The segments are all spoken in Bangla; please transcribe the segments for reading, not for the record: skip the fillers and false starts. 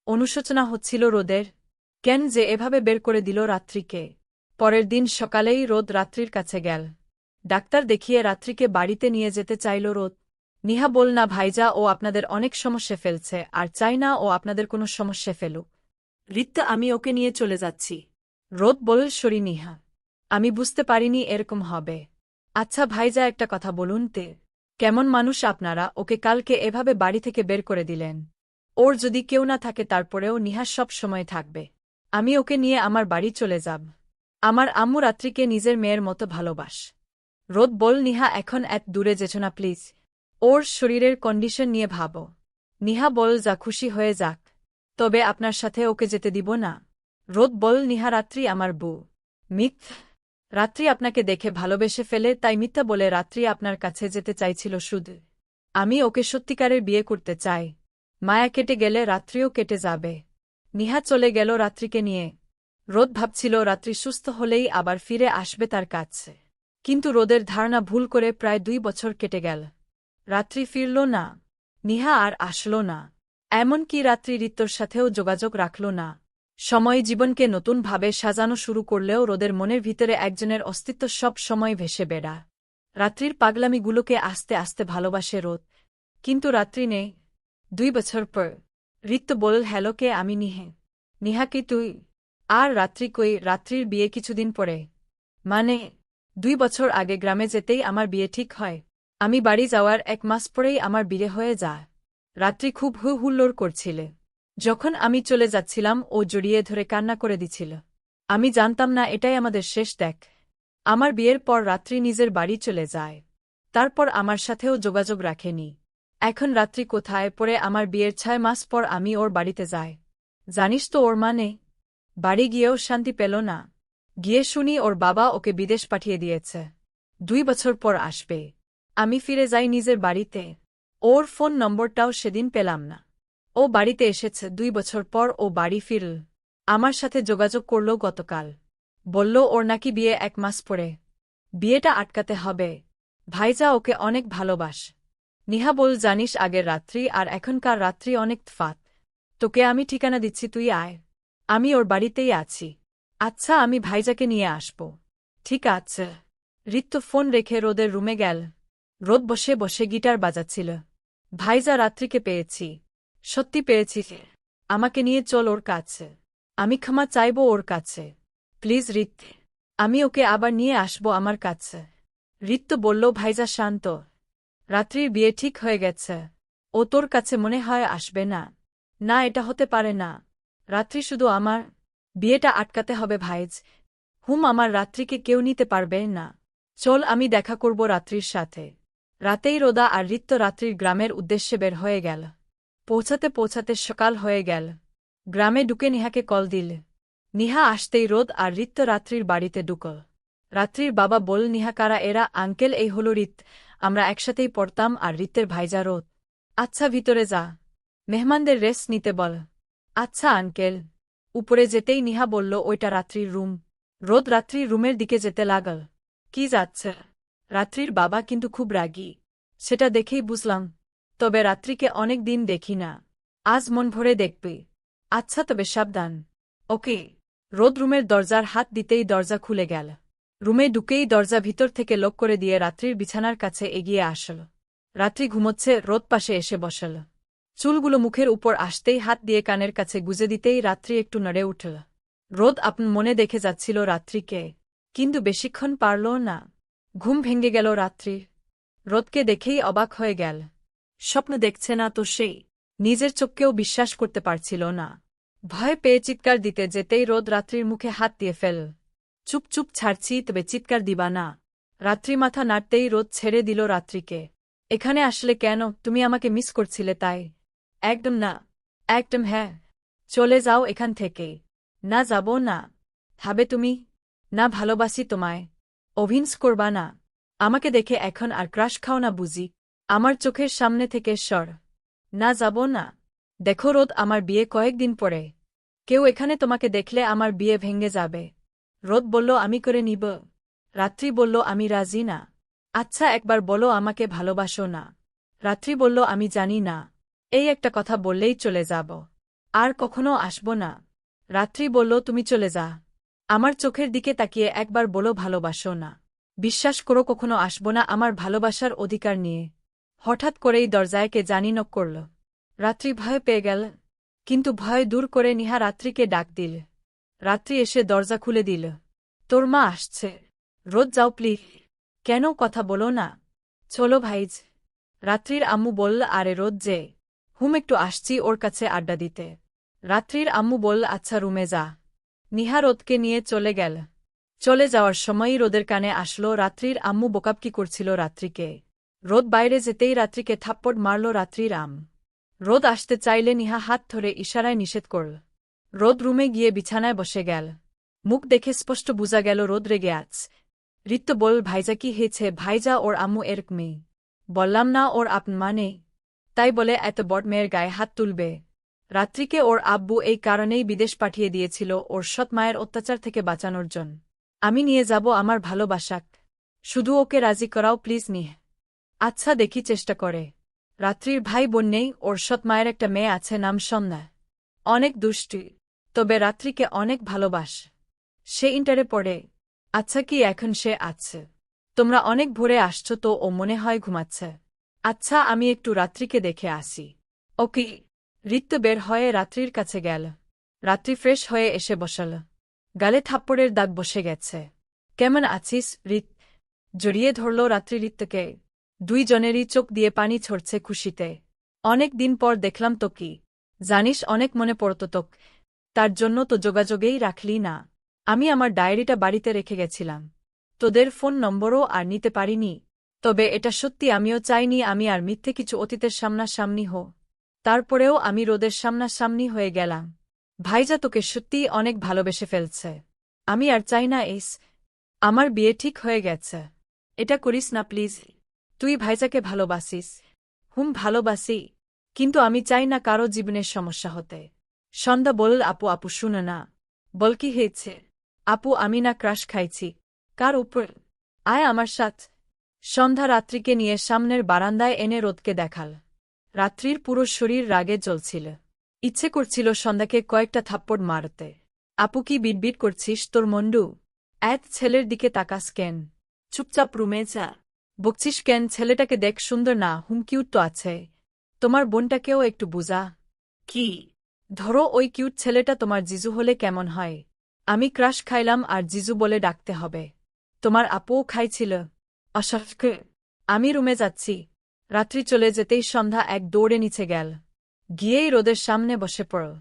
অনুশোচনা হচ্ছিল রোদের। কেন যে এভাবে বের করে দিল রাত্রিকে। পরের দিন সকালেই রোদ রাত্রির কাছে গেল। ডাক্তার দেখিয়ে রাত্রিকে বাড়িতে নিয়ে যেতে চাইল রোদ। নিহা বল না ভাইজা, ও আপনাদের অনেক সমস্যা ফেলছে, আর চাই না ও আপনাদের কোনো সমস্যা ফেলুক। রিত্তা, আমি ওকে নিয়ে চলে যাচ্ছি। রোদ বল, সরি নিহা, আমি বুঝতে পারিনি এরকম হবে। আচ্ছা ভাইজা, একটা কথা বলুন তে, কেমন মানুষ আপনারা? ওকে কালকে এভাবে বাড়ি থেকে বের করে দিলেন। ওর যদি কেউ না থাকে তারপরেও নিহা সব সময় থাকবে। আমি ওকে নিয়ে আমার বাড়ি চলে যাব। আমার আম্মু রাত্রিকে নিজের মেয়ের মতো ভালোবাস। রোদ বল, নিহা এখন এত দূরে যেছ না প্লিজ। ওর শরীরের কন্ডিশন নিয়ে ভাবো। নিহা বল, যা খুশি হয়ে যাক, তবে আপনার সাথে ওকে যেতে দিব না। রোদ বল, নিহা রাত্রি আমার বউ। মিথ্যা। রাত্রি আপনাকে দেখে ভালোবেসে ফেলে, তাই মিথ্যা বলে রাত্রি আপনার কাছে যেতে চাইছিল শুধু। আমি ওকে সত্যিকারের বিয়ে করতে চাই। মায়া কেটে গেলে রাত্রিও কেটে যাবে। নিহা চলে গেল রাত্রিকে নিয়ে। রোদ ভাবছিল রাত্রি সুস্থ হলেই আবার ফিরে আসবে তার কাছে। কিন্তু রোদের ধারণা ভুল করে প্রায় 2 বছর কেটে গেল। রাত্রি ফিরল না। নিহা আর আসল না। এমনকি রাত্রি ঋত্যর সাথেও যোগাযোগ রাখল না। সময় জীবনকে নতুনভাবে সাজানো শুরু করলেও রোদের মনের ভিতরে একজনের অস্তিত্ব সব সময় ভেসে বেড়া। রাত্রির পাগলামিগুলোকে আস্তে আস্তে ভালোবাসে রোদ। কিন্তু রাত্রি নেই। 2 বছর পর ঋত্য বল, হ্যালো, কে? আমি নিহে। নিহা, কি তুই? আর রাত্রি কই? রাত্রির বিয়ে কিছুদিন পরে। মানে 2 বছর আগে গ্রামে যেতেই আমার বিয়ে ঠিক হয়। আমি বাড়ি যাওয়ার 1 মাস পরেই আমার বিয়ে হয়ে যায়। রাত্রি খুব হু হুল্লোড় করছিল। যখন আমি চলে যাচ্ছিলাম ও জড়িয়ে ধরে কান্না করে দিছিল। আমি জানতাম না এটাই আমাদের শেষ দেখ। আমার বিয়ের পর রাত্রি নিজের বাড়ি চলে যায়। তারপর আমার সাথেও যোগাযোগ রাখেনি। এখন রাত্রি কোথায়? পরে আমার বিয়ের 6 মাস পর আমি ওর বাড়িতে যাই। জানিস তো ওর মানে? বাড়ি গিয়েও শান্তি পেল না। গিয়ে শুনি ওর বাবা ওকে বিদেশ পাঠিয়ে দিয়েছে। 2 বছর পর আসবে। আমি ফিরে যাই নিজের বাড়িতে। ওর ফোন নম্বরটাও সেদিন পেলাম না। ও বাড়িতে এসেছে 2 বছর পর ও বাড়ি ফিরল। আমার সাথে যোগাযোগ করল গতকাল। বলল ওর নাকি বিয়ে 1 মাস পরে। বিয়েটা আটকাতে হবে। ভাইজা ওকে অনেক ভালোবাস। নিহা বল, জানিস আগের রাত্রি আর এখনকার রাত্রি অনেক তফাৎ। তোকে আমি ঠিকানা দিচ্ছি, তুই আয়। আমি ওর বাড়িতেই আছি। আচ্ছা, আমি ভাইজাকে নিয়ে আসব। ঠিক আছে। ঋত্য ফোন রেখে রোদের রুমে গেল। রোদ বসে বসে গিটার বাজাচ্ছিল। ভাইজা, রাত্রিকে পেয়েছি। সত্যি পেয়েছি। আমাকে নিয়ে চল ওর কাছে। আমি ক্ষমা চাইব ওর কাছে। প্লিজ ঋত, আমি ওকে আবার নিয়ে আসব আমার কাছে। ঋত্য বলল, ভাইজা শান্ত। রাত্রির বিয়ে ঠিক হয়ে গেছে। ও তোর কাছে মনে হয় আসবে না। না, এটা হতে পারে না। রাত্রি শুধু আমার। বিয়েটা আটকাতে হবে ভাইজ। আমার রাত্রিকে কেউ নিতে পারবে না। চল, আমি দেখা করব রাত্রির সাথে। রাতেই রোদা আর ঋত্য রাত্রির গ্রামের উদ্দেশ্যে বের হয়ে গেল। পৌঁছাতে পৌঁছাতে সকাল হয়ে গেল। গ্রামে ঢুকে নিহাকে কল দিল। নিহা আসতেই রোদ আর ঋত্য রাত্রির বাড়িতে ঢুকল। রাত্রির বাবা বল, নিহা কারা এরা? আঙ্কেল, এই হল ঋত, আমরা একসাথেই পড়তাম। আর ঋত্যের ভাইজা রোদ। আচ্ছা, ভিতরে যা। মেহমানদের রেস্ট নিতে বল। আচ্ছা আঙ্কেল। উপরে যেতেই নিহা বলল, ওইটা রাত্রির রুম। রোদ রাত্রির রুমের দিকে যেতে লাগল। কি যাচ্ছে? রাত্রির বাবা কিন্তু খুব রাগী। সেটা দেখেই বুঝলাম। তবে রাত্রিকে অনেক দিন দেখি না। আজ মন ভরে দেখবি। আচ্ছা, তবে সাবধান। ওকে। রোদ রুমের দরজার হাত দিতেই দরজা খুলে গেল। রুমে ঢুকেই দরজা ভিতর থেকে লক করে দিয়ে রাত্রির বিছানার কাছে এগিয়ে আসল। রাত্রি ঘুমোচ্ছে। রোদ পাশে এসে বসল। চুলগুলো মুখের উপর আসতেই হাত দিয়ে কানের কাছে গুজে দিতেই রাত্রি একটু নড়ে উঠল। রোদ আপন মনে দেখে যাচ্ছিল রাত্রিকে, কিন্তু বেশিক্ষণ পারল না। ঘুম ভেঙে গেল রাত্রির। রোদকে দেখেই অবাক হয়ে গেল। স্বপ্ন দেখছে না তো সে? নিজের চোখকেও বিশ্বাস করতে পারছিল না। ভয় পেয়ে চিৎকার দিতে যেতেই রোদ রাত্রির মুখে হাত দিয়ে ফেল। চুপ চুপ, ছাড়ছি, তবে চিৎকার দিবা না। রাত্রি মাথা নাড়তেই রোদ ছেড়ে দিল রাত্রিকে। এখানে আসলে কেন? তুমি আমাকে মিস করছিলে তাই? একদম না। একদম হ্যাঁ। চলে যাও এখান থেকে। না, যাব না। ভাবে তুমি? না, ভালোবাসি তোমায়। অভিনস করবা না। আমাকে দেখে এখন আর ক্রাশ খাও না বুঝি? আমার চোখের সামনে থেকে সর। না, যাব না। দেখো রোদ, আমার বিয়ে কয়েকদিন পরে। কেউ এখানে তোমাকে দেখলে আমার বিয়ে ভেঙে যাবে। রোদ বলল, আমি করে নিব। রাত্রি বলল, আমি রাজি না। আচ্ছা, একবার বলো আমাকে ভালোবাসো না। রাত্রি বলল, আমি জানি না। এই একটা কথা বললেই চলে যাব। আর কখনো আসব না। রাত্রি বলল, তুমি চলে যা। আমার চোখের দিকে তাকিয়ে একবার বলো ভালোবাসো না। বিশ্বাস করো কখনো আসব না আমার ভালোবাসার অধিকার নিয়ে। হঠাৎ করেই দরজায় কে জানি নক করল। রাত্রি ভয় পেয়ে গেল, কিন্তু ভয় দূর করে নিহা রাত্রিকে ডাক দিল। রাত্রি এসে দরজা খুলে দিল। তোর মা আসছে, রোদ যাও প্লিজ। কেন কথা বলো না? চলো ভাইজ। রাত্রির আম্মু বলল, আরে রোদ যে। হুম একটু আসছি ওর কাছে আড্ডা দিতে। রাত্রির আম্মু বলল, আচ্ছা রুমে যা। নিহা রোদকে নিয়ে চলে গেল। চলে যাওয়ার সময়ই রোদের কানে আসলো রাত্রির আম্মু বোকাবকি করছিল রাত্রিকে। রোদ বাইরে যেতেই রাত্রিকে থাপ্পড় মারল রাত্রির রোদ আসতে চাইলে নিহা হাত ধরে ইশারায় নিষেধ করল। রোদ রুমে গিয়ে বিছানায় বসে গেল। মুখ দেখে স্পষ্ট বুঝা গেল রোদ রেগে আছে। রিত্য বল, ভাইজা কি হয়েছে? ভাইজা ওর আম্মু এরকমই। বললাম না ওর মা নেই, তাই বলে এত বড় মেয়ের গায়ে হাত তুলবে? রাত্রিকে ওর আব্বু এই কারণেই বিদেশ পাঠিয়ে দিয়েছিল, ওর সৎ মায়ের অত্যাচার থেকে বাঁচানোর জন্য। আমি নিয়ে যাব আমার ভালোবাসাক। শুধু ওকে রাজি করাও প্লিজ নিহ। আচ্ছা দেখি চেষ্টা করে। রাত্রির ভাই বোন নেই, ওর সৎ মায়ের একটা মেয়ে আছে নাম সন্ধ্যা। অনেক দুষ্টি, তবে রাত্রিকে অনেক ভালোবাস। সে ইন্টারে পড়ে। আচ্ছা কি এখন সে আছে? তোমরা অনেক ভোরে আসছ তো ও মনে হয় ঘুমাচ্ছে। আচ্ছা আমি একটু রাত্রিকে দেখে আসি। ওকে। রিত্য বের হয়ে রাত্রির কাছে গেল। রাত্রি ফ্রেশ হয়ে এসে বসল। গালে থাপ্পড়ের দাগ বসে গেছে। কেমন আছিস রিত? জড়িয়ে ধরল রাত্রি রিত্যকে। দুইজনেরই চোখ দিয়ে পানি ছড়ছে খুশিতে। অনেক দিন পর দেখলাম তো কি। জানিস অনেক মনে পড়ত তোক। তার জন্য তো যোগাযোগেই রাখলি না। আমি আমার ডায়েরিটা বাড়িতে রেখে গেছিলাম। তোদের ফোন নম্বরও আর নিতে পারিনি। তবে এটা সত্যি আমিও চাইনি আমি আর মিথ্যে কিছু অতীতের সামনাসামনি হো। তারপরেও আমি রোদের সামনাসামনি হয়ে গেলাম। ভাইজা তোকে সত্যিই অনেক ভালোবেসে ফেলছে। আমি আর চাই না এস। আমার বিয়ে ঠিক হয়ে গেছে। এটা করিস না প্লিজ। তুই ভাইজাকে ভালোবাসিস? হুম ভালোবাসি, কিন্তু আমি চাই না কারো জীবনের সমস্যা হতে। সন্ধ্যা বলল, আপু আপু শুনে না। বল কি হয়েছে? আপু আমি না ক্রাশ খাইছি। কার উপর? আয় আমার সাথ। সন্ধ্যা রাত্রিকে নিয়ে সামনের বারান্দায় এনে রোদকে দেখাল। রাত্রির পুরো শরীর রাগে জ্বলছিল। ইচ্ছে করছিল সন্ধ্যাকে কয়েকটা থাপ্পড় মারতে। আপু কি বিড়বিড় করছিস তোর মন্ডু? ছেলের দিকে তাকাস কেন? চুপচাপ রুমে যা। বকছিস কেন? ছেলেটাকে দেখ সুন্দর না? হুম কিউট তো আছে। তোমার বোনটাকেও একটু বুঝা। কি? ধরো ওই কিউট ছেলেটা তোমার জিজু হলে কেমন হয়? আমি ক্রাশ খাইলাম আর জিজু বলে ডাকতে হবে? তোমার আপুও খাইছিল। অসফকে। আমি রুমে যাচ্ছি। রাত্রি চলে যেতেই সন্ধ্যা এক দৌড়ে নিচে গেল। গিয়েই রোদের সামনে বসে পড়ল।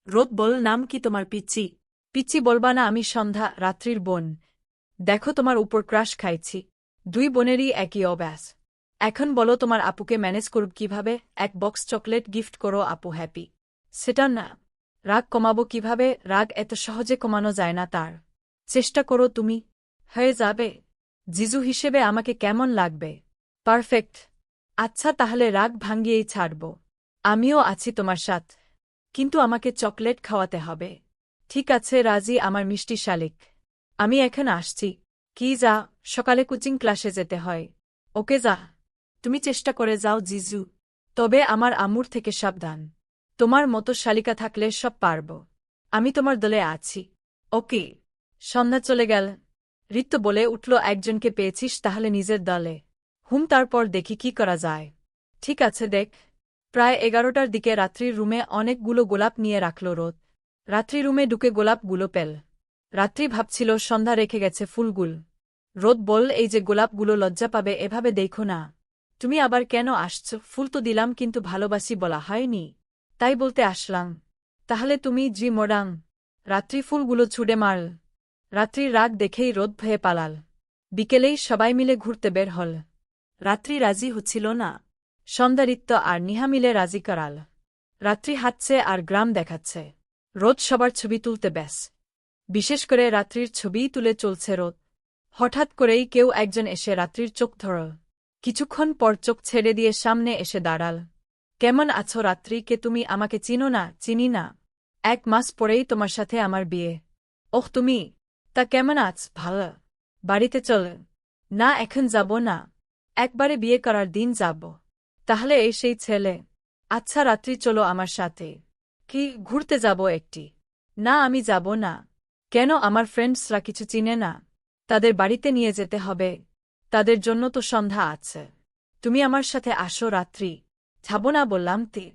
রোদ বল, নাম কি তোমার পিচ্চি? পিচ্চি বলবা না, আমি সন্ধ্যা, রাত্রির বোন। দেখো তোমার উপর ক্রাশ খাইছি। দুই বোনেরই একই অভ্যাস। এখন বলো তোমার আপুকে ম্যানেজ করব কিভাবে? এক বক্স চকলেট গিফট করো, আপু হ্যাপি। সেটা না। রাগ কমাবো কিভাবে? রাগ এত সহজে কমানো যায় না তার। চেষ্টা করো তুমি। হয়ে যাবে। জিজু হিসেবে আমাকে কেমন লাগবে? পারফেক্ট। আচ্ছা তাহলে রাগ ভাঙ্গিয়েই ছাড়ব। আমিও আছি তোমার সাথ। কিন্তু আমাকে চকলেট খাওয়াতে হবে। ঠিক আছে রাজি আমার মিষ্টি শালিক। আমি এখন আসছি। কি যা, সকালে কোচিং ক্লাসে যেতে হয়। ওকে যা। তুমি চেষ্টা করে যাও জিজু। তবে আমার আম্মুর থেকে সাবধান। তোমার মতো শালিকা থাকলে সব পারব। আমি তোমার দলে আছি। ওকে। সন্ধ্যা চলে গেল। রিত্য বলে উঠল, একজনকে পেয়েছিস তাহলে নিজের দলে? হুম তারপর দেখি কি করা যায়। ঠিক আছে দেখ। প্রায় 11টার দিকে রাত্রির রুমে অনেকগুলো গোলাপ নিয়ে রাখল রোদ। রাত্রি রুমে ঢুকে গোলাপগুলো পেল। রাত্রি ভাবছিল সন্ধ্যা রেখে গেছে ফুলগুল। রোদ বল, এই যে গোলাপগুলো লজ্জা পাবে এভাবে দেখো না। তুমি আবার কেন আসছ? ফুল তো দিলাম কিন্তু ভালোবাসি বলা হয়নি, তাই বলতে আসলাম। তাহলে তুমি জি মোড়াং। রাত্রি ফুলগুলো ছুড়ে মারল। রাত্রির রাগ দেখেই রোদ ভয়ে পালাল। বিকেলেই সবাই মিলে ঘুরতে বের হল। রাত্রি রাজি হচ্ছিল না। সন্ধ্যারিত্য আর নিহা মিলে রাজি করাল। রাত্রি হাঁটছে আর গ্রাম দেখাচ্ছে। রোদ সবার ছবি তুলতে ব্যাস। বিশেষ করে রাত্রির ছবিই তুলে চলছে রোদ। হঠাৎ করেই কেউ একজন এসে রাত্রির চোখ ধরল। কিছুক্ষণ পর চোখ ছেড়ে দিয়ে সামনে এসে দাঁড়াল। কেমন আছো রাত্রি? কে তুমি? আমাকে চিনো না? চিনি না। 1 মাস পরেই তোমার সাথে আমার বিয়ে। ওহ তুমি? তা কেমন আছ? ভালো। বাড়িতে চল। না এখন যাব না। একবারে বিয়ে করার দিন যাব। তাহলে এই সেই ছেলে? আচ্ছা রাত্রি চলো আমার সাথে। কি ঘুরতে যাব একটি? না আমি যাব না। কেন আমার ফ্রেন্ডসরা কিছু চিনে না? তাদের বাড়িতে নিয়ে যেতে হবে। তাদের জন্য তো সন্ধ্যা আছে। তুমি আমার সাথে আসো রাত্রি। যাব না বললাম তি।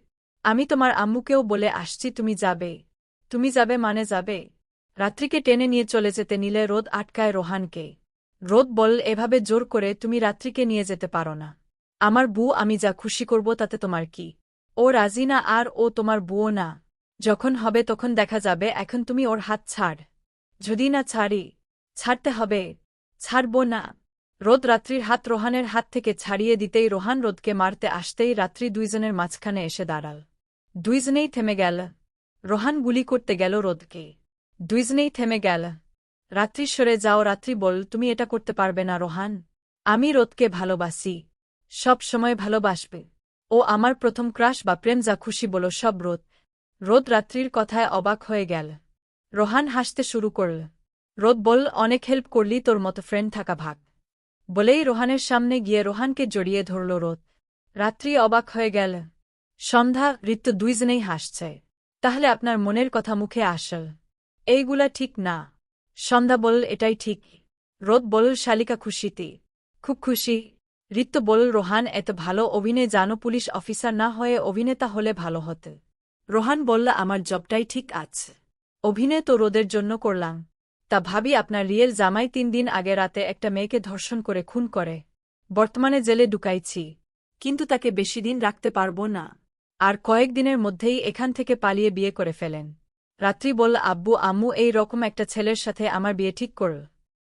আমি তোমার আম্মুকেও বলে আসছি তুমি যাবে। তুমি যাবে মানে যাবে। রাত্রিকে টেনে নিয়ে চলে যেতে নিলে রোদ আটকায় রোহানকে। রোদ বল এভাবে জোর করে তুমি রাত্রিকে নিয়ে যেতে পারো না। আমার বউ আমি যা খুশি করব তাতে তোমার কি? ও রাজি না আর ও তোমার বউও না। যখন হবে তখন দেখা যাবে এখন তুমি ওর হাত ছাড়। যদি না ছাড়ি। ছাড়তে হবে। ছাড়ব না। রোদ রাত্রির হাত রোহানের হাত থেকে ছাড়িয়ে দিতেই রোহান রোদকে মারতে আসতেই রাত্রি দুইজনের মাঝখানে এসে দাঁড়াল। দুইজনেই থেমে গেল। রোহান গুলি করতে গেল রোদকে। দুইজনেই থেমে গেল। রাত্রি সরে যাও রাত্রি বল তুমি এটা করতে পারবে না রোহান। আমি রোদকে ভালোবাসি। সব সময় ভালোবাসবে। ও আমার প্রথম ক্রাশ বা প্রেম যা খুশি বলো সব রোদ। রোদ রাত্রির কথায় অবাক হয়ে গেল। রোহান হাসতে শুরু করল। রোদ বল অনেক হেল্প করলি তোর মতো ফ্রেন্ড থাকা ভাগ। বলেই রোহানের সামনে গিয়ে রোহানকে জড়িয়ে ধরল রোদ। রাত্রি অবাক হয়ে গেল। সন্ধ্যা ঋতু দুইজনেই হাসছে। তাহলে আপনার মনের কথা মুখে আসল। এইগুলা ঠিক না। সন্ধ্যা বল এটাই ঠিক। রোদ বল শালিকা খুশিতে। খুব খুশি। ঋতু বল রোহান এত ভালো অভিনয় জানো পুলিশ অফিসার না হয়ে অভিনেতা হলে ভালো হতে। রোহান বলল আমার জবটাই ঠিক আছে। অভিনয় তো রোদের জন্য করলাম। তা ভাবি আপনার রিয়েল জামাই 3 দিন আগে রাতে একটা মেয়েকে ধর্ষণ করে খুন করে। বর্তমানে জেলে ঢুকাইছি। কিন্তু তাকে বেশি দিন রাখতে পারব না। আর কয়েকদিনের মধ্যেই এখান থেকে পালিয়ে বিয়ে করে ফেলেন। রাত্রি বলল আব্বু আম্মু এই রকম একটা ছেলের সাথে আমার বিয়ে ঠিক করল।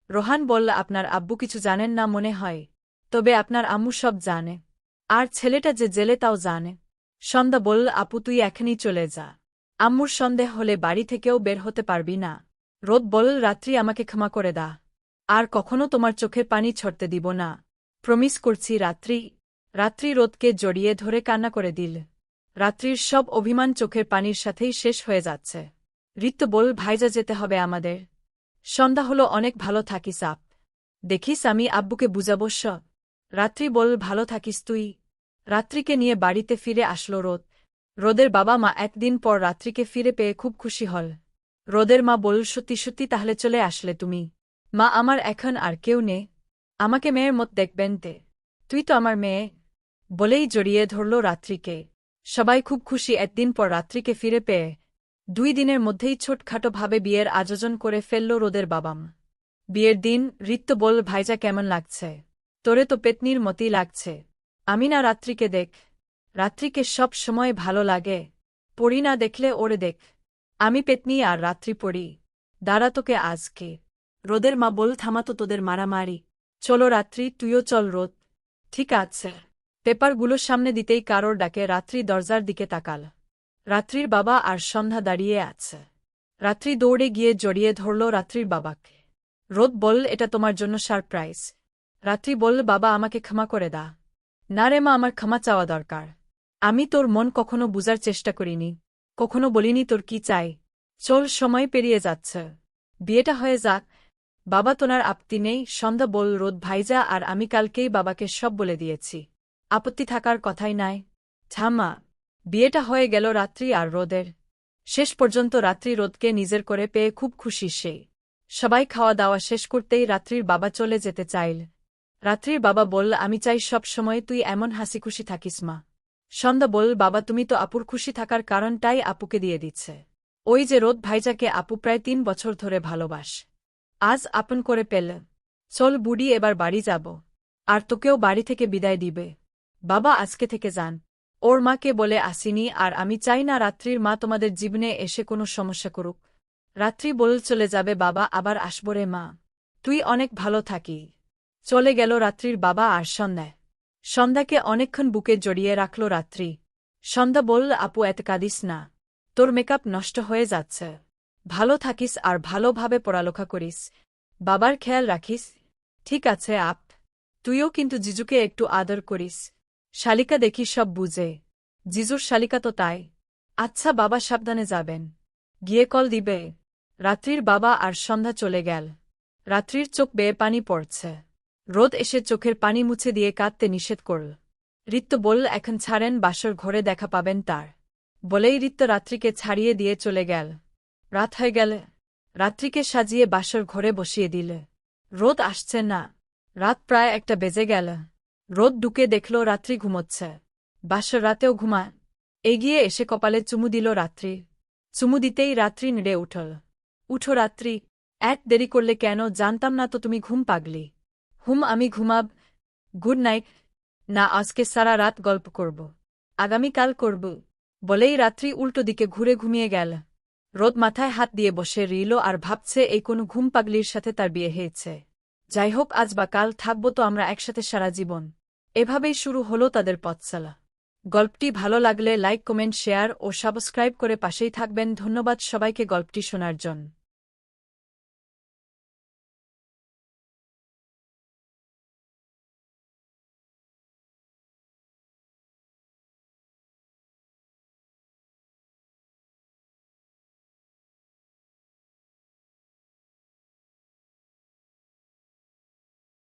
রোহান বলল আপনার আব্বু কিছু জানেন না মনে হয়। তবে আপনার আম্মু সব জানে। আর ছেলেটা যে জেলে তাও জানে। সন্ধ্যা বলল আপু তুই এখনই চলে যা। আম্মুর সন্দেহ হলে বাড়ি থেকেও বের হতে পারবি না। রোদ বলল রাত্রি আমাকে ক্ষমা করে দা। আর কখনো তোমার চোখের পানি ছড়তে দিব না। প্রমিস করছি রাত্রি। রাত্রি রোদকে জড়িয়ে ধরে কান্না করে দিল। রাত্রির সব অভিমান চোখের পানির সাথেই শেষ হয়ে যাচ্ছে। ঋতু বল ভাইজা যেতে হবে আমাদের। সন্ধ্যা হলো অনেক ভালো থাকিস আপ। দেখিস আমি আব্বুকে বুঝাবো স। রাত্রি বল ভালো থাকিস তুই। রাত্রিকে নিয়ে বাড়িতে ফিরে আসলো রোদ। রোদের বাবা মা একদিন পর রাত্রিকে ফিরে পেয়ে খুব খুশি হল। রোদের মা বল সত্যি সত্যি তাহলে চলে আসলে তুমি। মা আমার এখন আর কেউ নে। আমাকে মেয়ের মত দেখবেন তে। তুই তো আমার মেয়ে। বলেই জড়িয়ে ধরল রাত্রিকে। সবাই খুব খুশি একদিন পর রাত্রিকে ফিরে পেয়ে। 2 দিনের মধ্যেই ছোটখাটোভাবে বিয়ের আয়োজন করে ফেলল রোদের বাবাম। বিয়ের দিন ঋতু বল ভাইজা কেমন লাগছে? তোরে তো পেতনির মতই লাগছে। আমি না রাত্রিকে দেখ। রাত্রিকে সব সময় ভালো লাগে। পড়ি না দেখলে ওরে দেখ। আমি পেতনি আর রাত্রি পড়ি। দাঁড়া তোকে আজকে। রোদের মা বল থামাতো তোদের মারামারি। চলো রাত্রি তুইও চল রোদ। ঠিক আছে। পেপারগুলো সামনে দিতেই কারোর ডাকে রাত্রি দরজার দিকে তাকাল। রাত্রির বাবা আর সন্ধ্যা দাঁড়িয়ে আছে। রাত্রি দৌড়ে গিয়ে জড়িয়ে ধরল রাত্রির বাবাকে। রোদ বল এটা তোমার জন্য সারপ্রাইজ। রাত্রি বল বাবা আমাকে ক্ষমা করে দা। না রে মা আমার ক্ষমা চাওয়া দরকার। আমি তোর মন কখনো বুঝার চেষ্টা করিনি। কখনো বলিনি তোর কি চাই। চল সময় পেরিয়ে যাচ্ছে। বিয়েটা হয়ে যাক। বাবা তোনার আপত্তি নেই সন্ধ্যা বল রোদ ভাইজা আর আমি কালকেই বাবাকে সব বলে দিয়েছি। আপত্তি থাকার কথাই নাই। ঝামা। বিয়েটা হয়ে গেল রাত্রি আর রোদের। শেষ পর্যন্ত রাত্রি রোদকে নিজের করে পেয়ে খুব খুশি সে। সবাই খাওয়া দাওয়া শেষ করতেই রাত্রির বাবা চলে যেতে চাইল। রাত্রির বাবা বলল আমি চাই সব সময় তুই এমন হাসি খুশি থাকিস মা। সন্ধ্যা বল বাবা তুমি তো আপুর খুশি থাকার কারণটাই আপুকে দিয়ে দিচ্ছে। ওই যে রোদ ভাইজাকে আপু প্রায় 3 বছর ধরে ভালোবাস। আজ আপন করে পেল। চল বুড়ি এবার বাড়ি যাব। আর তোকেও বাড়ি থেকে বিদায় দিবে। বাবা আজকে থেকে যান। ওর মাকে বলে আসিনি আর আমি চাই না রাত্রির মা তোমাদের জীবনে এসে কোনো সমস্যা করুক। রাত্রি বল চলে যাবে বাবা আবার আসবো রে মা। তুই অনেক ভালো থাকি। চলে গেল রাত্রির বাবা আর সন্ধ্যায়। সন্ধ্যাকে অনেকক্ষণ বুকে জড়িয়ে রাখল রাত্রি। সন্ধ্যা বলল আপু এত কাঁদিস না। তোর মেকআপ নষ্ট হয়ে যাচ্ছে। ভালো থাকিস আর ভালোভাবে পড়ালেখা করিস। বাবার খেয়াল রাখিস। ঠিক আছে আপ। তুইও কিন্তু জিজুকে একটু আদর করিস। শালিকা দেখি সব বুঝে। জিজুর শালিকা তো তাই। আচ্ছা বাবা সাবধানে যাবেন। গিয়ে কল দিবে। রাত্রির বাবা আর সন্ধ্যা চলে গেল। রাত্রির চোখ বেয়ে পানি পড়ছে। রোদ এসে চোখের পানি মুছে দিয়ে কাঁদতে নিষেধ করল। ঋতু বলল এখন ছাড়েন বাসর ঘরে দেখা পাবেন তার। বলেই রিত্য রাত্রিকে ছাড়িয়ে দিয়ে চলে গেল। রাত হয়ে গেল। রাত্রিকে সাজিয়ে বাসর ঘরে বসিয়ে দিলে। রোদ আসছে না। রাত প্রায় 1টা বেজে গেল। রোদ ঢুকে দেখল রাত্রি ঘুমোচ্ছে। বাসর রাতেও ঘুমায়। এগিয়ে এসে কপালে চুমু দিল রাত্রি। চুমু দিতেই রাত্রি নেড়ে উঠল। উঠো রাত্রি, দেরি করলে কেন? জানতাম না তো তুমি ঘুম পাগলি। আমি ঘুমাব। Good night. না, আজকে সারা রাত গল্প করব। আগামীকাল করব। বলেই রাত্রি উল্টো দিকে ঘুরে ঘুমিয়ে গেল। রোদ মাথায় হাত দিয়ে বসে রইল আর ভাবছে এই কোনো ঘুম পাগলির সাথে তার বিয়ে হয়েছে। যাই হোক, আজ বা কাল থাকব তো আমরা একসাথে সারা জীবন। এভাবেই শুরু হলো তাদের পথচলা। গল্পটি ভালো লাগলে লাইক, কমেন্ট, শেয়ার ও সাবস্ক্রাইব করে পাশেই থাকবেন। ধন্যবাদ সবাইকে গল্পটি শোনার জন্য।